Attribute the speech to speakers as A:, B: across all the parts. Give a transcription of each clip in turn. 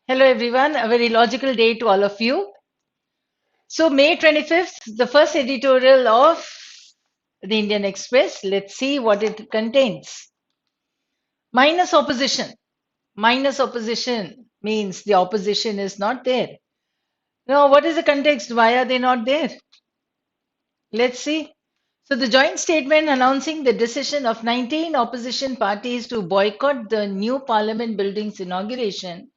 A: Hello, everyone. A very logical day to all of you. So, May 25th, the first editorial of the Indian Express. Let's see what it contains. Minus opposition. Minus opposition means the opposition is not there. Now, what is the context? Why are they not there? Let's see. So, the joint statement announcing the decision of 19 opposition parties to boycott the new parliament building's inauguration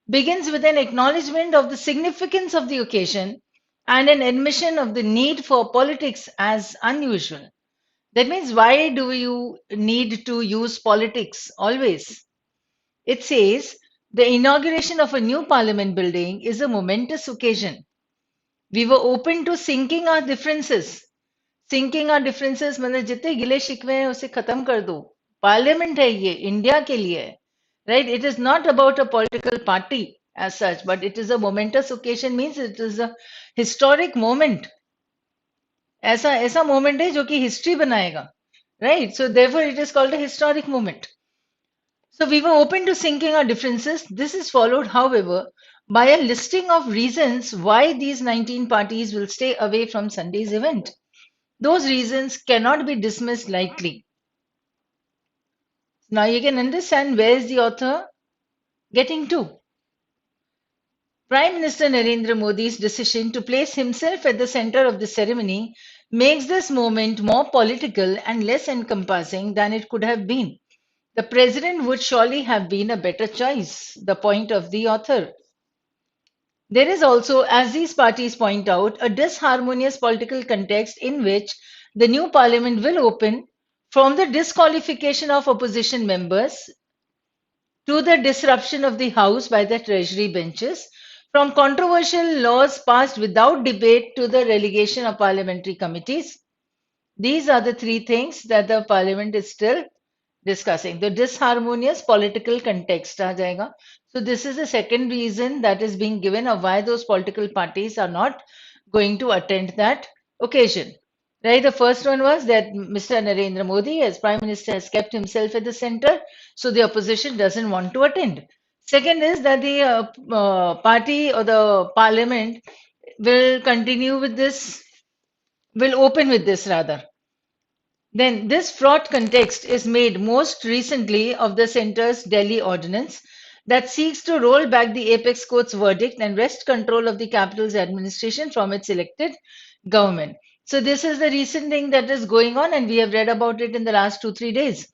A: begins with an acknowledgement of the significance of the occasion and an admission of the need for politics as unusual. That means, why do you need to use politics always? It says the inauguration of a new parliament building is a momentous occasion. We were open to sinking our differences. Sinking our differences मतलब जितने गिले शिकवे हैं उसे खत्म कर दो. Parliament है ये इंडिया के लिए है. Right? It is not about a political party as such, but it is a momentous occasion means it is a historic moment. ऐसा ऐसा moment है जो कि history बनाएगा. Right? So therefore it is called a historic moment. So we were open to sinking our differences. This is followed, however, by a listing of reasons why these 19 parties will stay away from Sunday's event. Those reasons cannot be dismissed lightly. Now you can understand where is the author getting to. Prime Minister Narendra Modi's decision to place himself at the center of the ceremony makes this moment more political and less encompassing than it could have been. The president would surely have been a better choice, the point of the author. There is also, as these parties point out, a disharmonious political context in which the new parliament will open from the disqualification of opposition members to the disruption of the House by the Treasury benches, from controversial laws passed without debate to the relegation of parliamentary committees. These are the three things that the parliament is still discussing. The disharmonious political context aa jayega. So this is the second reason that is being given of why those political parties are not going to attend that occasion. Right, the first one was that Mr. Narendra Modi, as Prime Minister, has kept himself at the center, so the opposition doesn't want to attend. Second is that the party or the parliament will continue with this, will open with this rather. Then this fraught context is made most recently of the centre's Delhi ordinance that seeks to roll back the apex court's verdict and wrest control of the capital's administration from its elected government. So this is the recent thing that is going on, and we have read about it in the last 2, 3 days.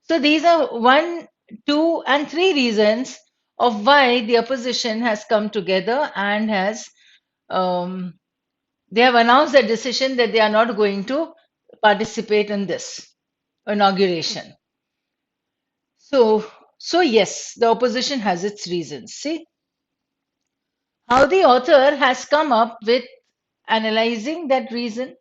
A: So these are one, two, and three reasons of why the opposition has come together and has um, they have announced their decision that they are not going to participate in this inauguration. So yes, the opposition has its reasons. See how the author has come up with analyzing that reason,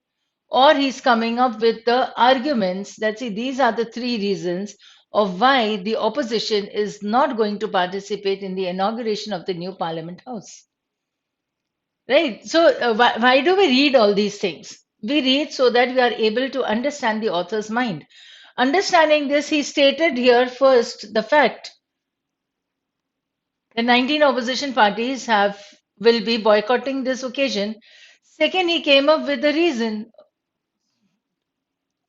A: or he's coming up with the arguments that see these are the three reasons of why the opposition is not going to participate in the inauguration of the new Parliament House. Right. So, why do we read all these things? We read so that we are able to understand the author's mind. Understanding this, he stated here first the fact that 19 opposition parties will be boycotting this occasion. Second, he came up with a reason,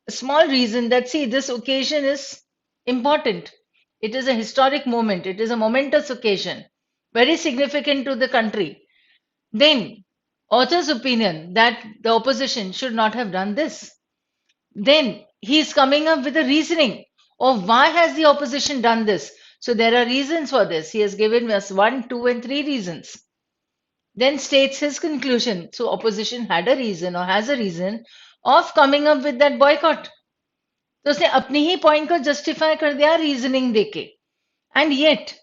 A: a small reason that see this occasion is important. It is a historic moment. It is a momentous occasion, very significant to the country. Then, author's opinion that the opposition should not have done this. Then he is coming up with a reasoning of why has the opposition done this. So there are reasons for this. He has given us 1, 2, and 3 reasons. Then states his conclusion. So opposition had a reason or has a reason of coming up with that boycott. तो उसने अपनी ही point को justify कर दिया reasoning देके. And yet,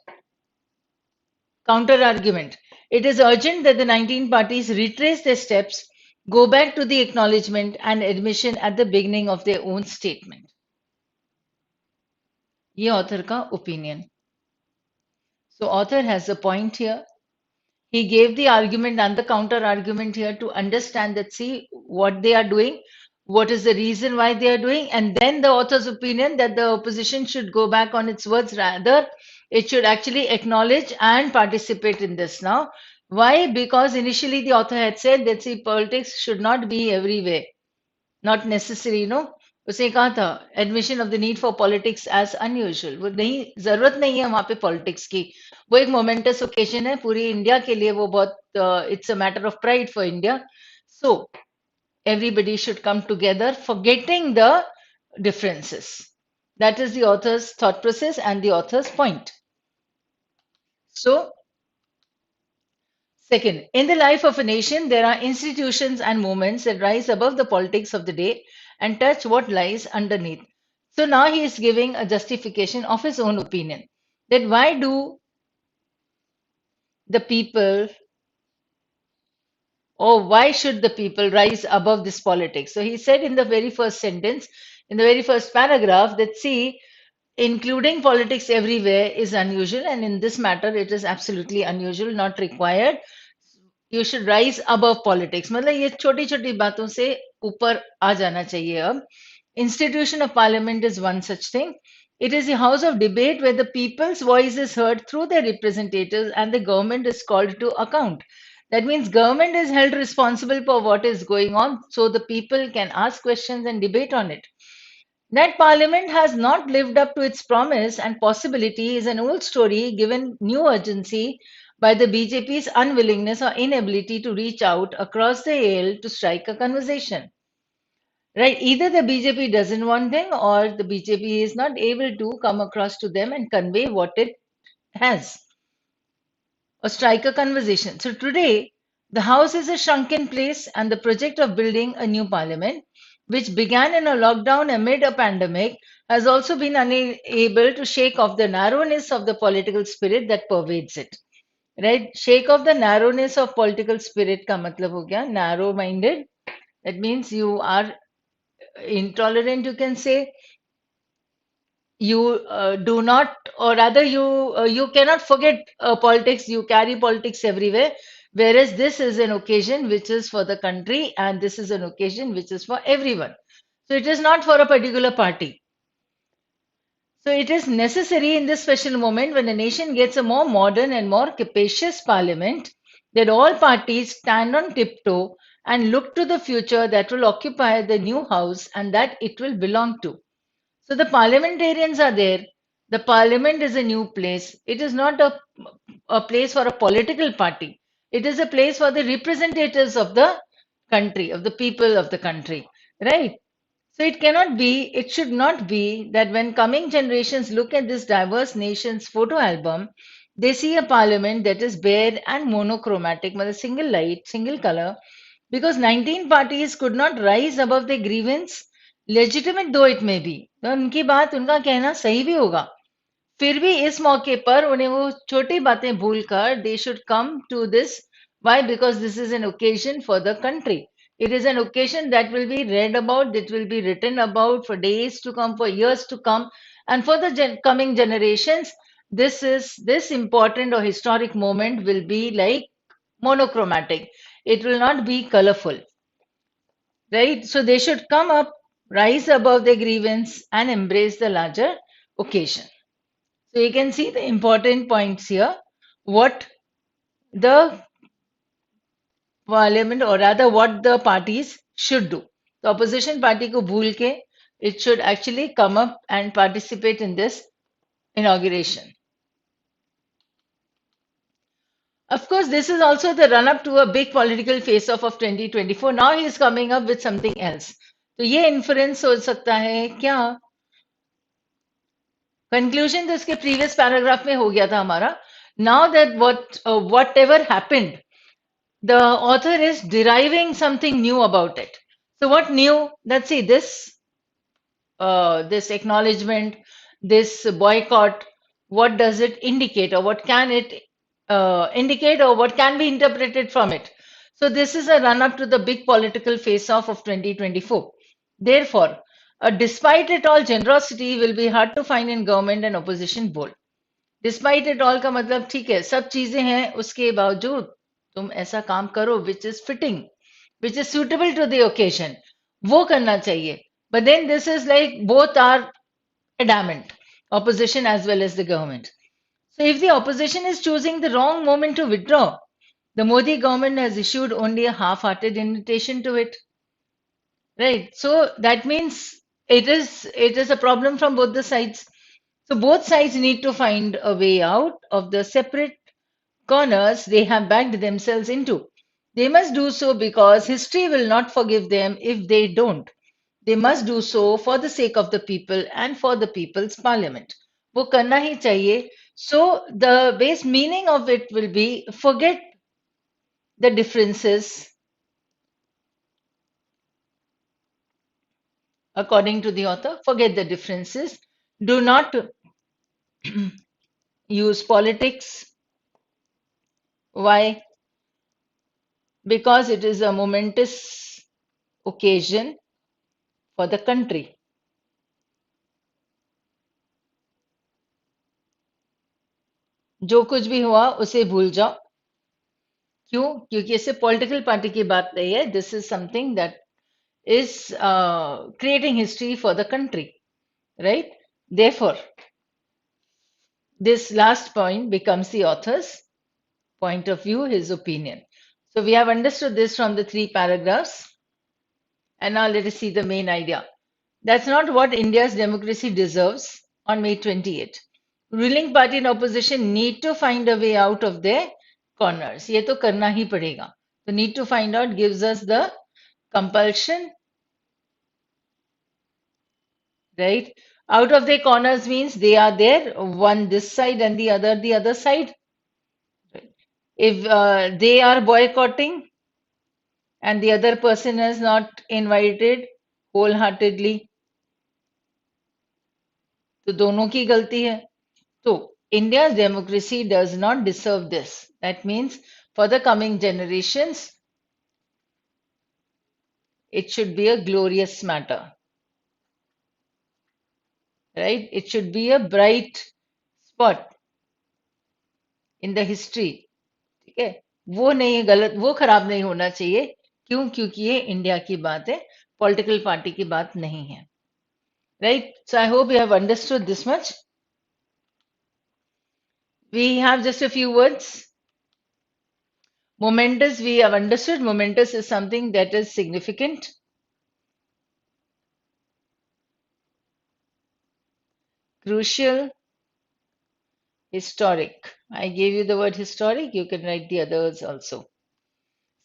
A: counter argument. It is urgent that the 19 parties retrace their steps, go back to the acknowledgement and admission at the beginning of their own statement. ये author का opinion. So author has a point here. He gave the argument and the counter argument here to understand that see what they are doing, what is the reason why they are doing, and then the author's opinion that the opposition should go back on its words rather It should actually acknowledge and participate in this now. Why? Because initially the author had said that see, politics should not be everywhere, not necessary, उसने कहा था admission of the need for politics as unusual, वो नहीं, जरूरत नहीं है वहां पे पॉलिटिक्स की, वो एक मोमेंटस ओकेजन है पूरी इंडिया के लिए, वो बहुत it's a matter of pride for India. So everybody should come together forgetting the differences. That is the author's thought process and the author's point. So second, in the life of a nation, there are institutions and movements that rise above the politics of the day and touch what lies underneath. So now he is giving a justification of his own opinion that why do the people, or why should the people rise above this politics? So he said in the very first sentence, in the very first paragraph, that see, including politics everywhere is unusual, and in this matter, it is absolutely unusual, not required. You should rise above politics. मतलब ये छोटी छोटी बातों से ऊपर आ जाना चाहिए अब. Institution of Parliament is one such thing. It is a house of debate where the people's voice is heard through their representatives and the government is called to account. That means government is held responsible for what is going on so the people can ask questions and debate on it. That Parliament has not lived up to its promise and possibility is an old story given new urgency by the BJP's unwillingness or inability to reach out across the aisle to strike a conversation. Right? Either the BJP doesn't want them or the BJP is not able to come across to them and convey what it has or strike a conversation. So today, the House is a shrunken place, and the project of building a new parliament, which began in a lockdown amid a pandemic, has also been unable to shake off the narrowness of the political spirit that pervades it. Right? Shake off the narrowness of political spirit का मतलब हो गया narrow minded. That means you are intolerant, you can say. You do not, or rather you cannot forget politics. You carry politics everywhere, whereas this is an occasion which is for the country and this is an occasion which is for everyone. So it is not for a particular party. So it is necessary in this special moment when the nation gets a more modern and more capacious parliament that all parties stand on tiptoe and look to the future that will occupy the new house and that it will belong to. So the parliamentarians are there. The parliament is a new place. It is not a place for a political party. It is a place for the representatives of the country, of the people of the country, right? So it cannot be, it should not be that when coming generations look at this diverse nation's photo album, they see a parliament that is bare and monochromatic, with a single light, single color, because 19 parties could not rise above their grievance, legitimate though it may be. तो उनकी बात, उनका कहना सही भी होगा. फिर भी इस मौके पर उन्हें वो छोटी बातें भूलकर they should come to this. Why? Because this is an occasion for the country. It is an occasion that will be read about, that will be written about for days to come, for years to come, and for the coming generations. This important or historic moment will be like monochromatic. It will not be colorful, right? So they should come up, rise above their grievance, and embrace the larger occasion. So you can see the important points here. What the parliament, or rather what the parties should do. The opposition party ko bhul ke, it should actually come up and participate in this inauguration. Of course, this is also the run up to a big political face off of 2024. Now he is coming up with something else. तो ये inference हो सकता है क्या? Conclusion तो इसके previous paragraph में हो गया था हमारा. Now that whatever happened, the author is deriving something new about it. So what new? Let's see, this acknowledgement, this boycott, what does it indicate, or what can it indicate, or what can be interpreted from it? So this is a run up to the big political face off of 2024. Therefore, despite it all, generosity will be hard to find in government and opposition both. Despite it all का मतलब ठीक है, सब चीजें हैं, उसके बावजूद तुम ऐसा काम करो which is fitting, which is suitable to the occasion, वो करना चाहिए. But then this is like both are adamant, opposition as well as the government. So if the opposition is choosing the wrong moment to withdraw, the Modi government has issued only a half-hearted invitation to it. Right. So that means it is a problem from both the sides. So both sides need to find a way out of the separate corners they have backed themselves into. They must do so because history will not forgive them if they don't. They must do so for the sake of the people and for the people's parliament. वो करना ही चाहिए. So the base meaning of it will be forget the differences according to the author. Forget the differences. Do not use politics. Why? Because it is a momentous occasion for the country. जो कुछ भी हुआ उसे भूल जाओ. क्यों? क्योंकि इससे पॉलिटिकल पार्टी की बात नहीं है. This is something that is creating history for the country, right? Therefore, this last point becomes the author's point of view, his opinion. So we have understood this from the three paragraphs. And now let us see the main idea. That's not what India's democracy deserves on May 28th. Ruling party and opposition need to find a way out of their corners. ये तो करना ही पड़ेगा. The need to find out gives us the compulsion, right? Out of their corners means they are there, one this side and the other side. Right? If they are boycotting and the other person is not invited wholeheartedly, तो दोनों की गलती है. So India's democracy does not deserve this. That means for the coming generations, it should be a glorious matter, right? It should be a bright spot in the history. ठीक है, वो नहीं गलत, वो खराब नहीं होना चाहिए. क्यों? क्योंकि ये इंडिया की बात है, पॉलिटिकल पार्टी की बात नहीं है. Right. So I hope you have understood this much. We have just a few words. Momentous, we have understood. Momentous is something that is significant. Crucial, historic. I gave you the word historic. You can write the others also.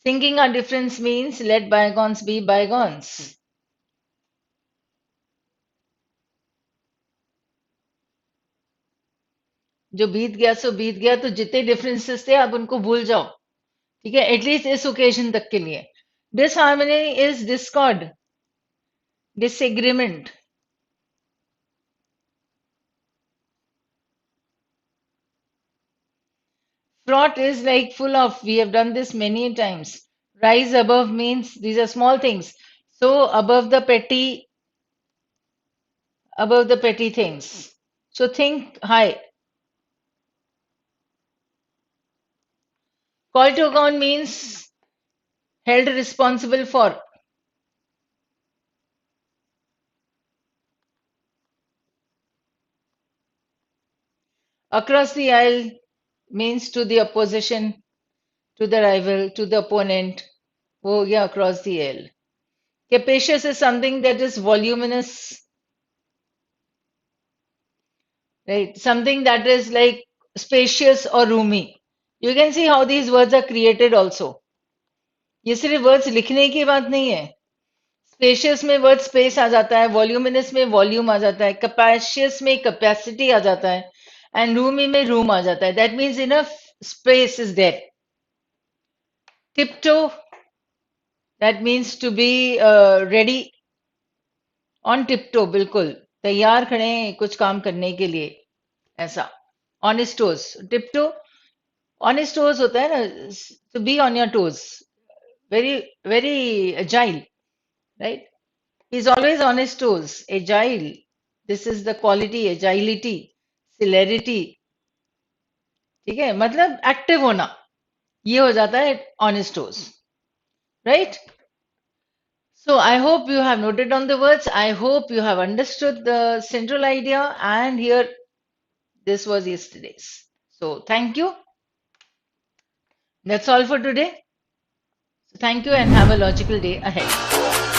A: Thinking our difference means let bygones be bygones. जो बीत गया सो बीत गया, तो जितने differences थे आप उनको भूल जाओ. ठीक है, एटलीस्ट इस ओकेजन तक के लिए. Disharmony is Discord, disagreement. Fraught is like full of. We have done this many times. Rise above means these are small things. So above the petty things. So think high. Call to account means held responsible for. Across the aisle means to the opposition, to the rival, to the opponent. Oh, yeah, across the aisle. Capacious is something that is voluminous, right? Something that is like spacious or roomy. You can see how these words are created also. ये सिर्फ words लिखने की बात नहीं है. Spacious में word space आ जाता है, वॉल्यूमिनस में वॉल्यूम आ जाता है, कैपेशियस में कैपेसिटी आ जाता है, एंड रूमी में रूम आ जाता है. That means enough space is there. Tiptoe, that means to be ready, on tiptoe, बिल्कुल तैयार खड़े हैं कुछ काम करने के लिए, ऐसा. On his toes. Tiptoe on his toes होता है ना, to be on your toes, very very agile, right. He's always on his toes, agile. This is the quality, agility, celerity. ठीक है, मतलब एक्टिव होना, ये हो जाता है on his toes, right? So I hope you have noted on the words. I hope you have understood the central idea. And here, this was yesterday's. So thank you. That's all for today. So thank you and have a logical day ahead.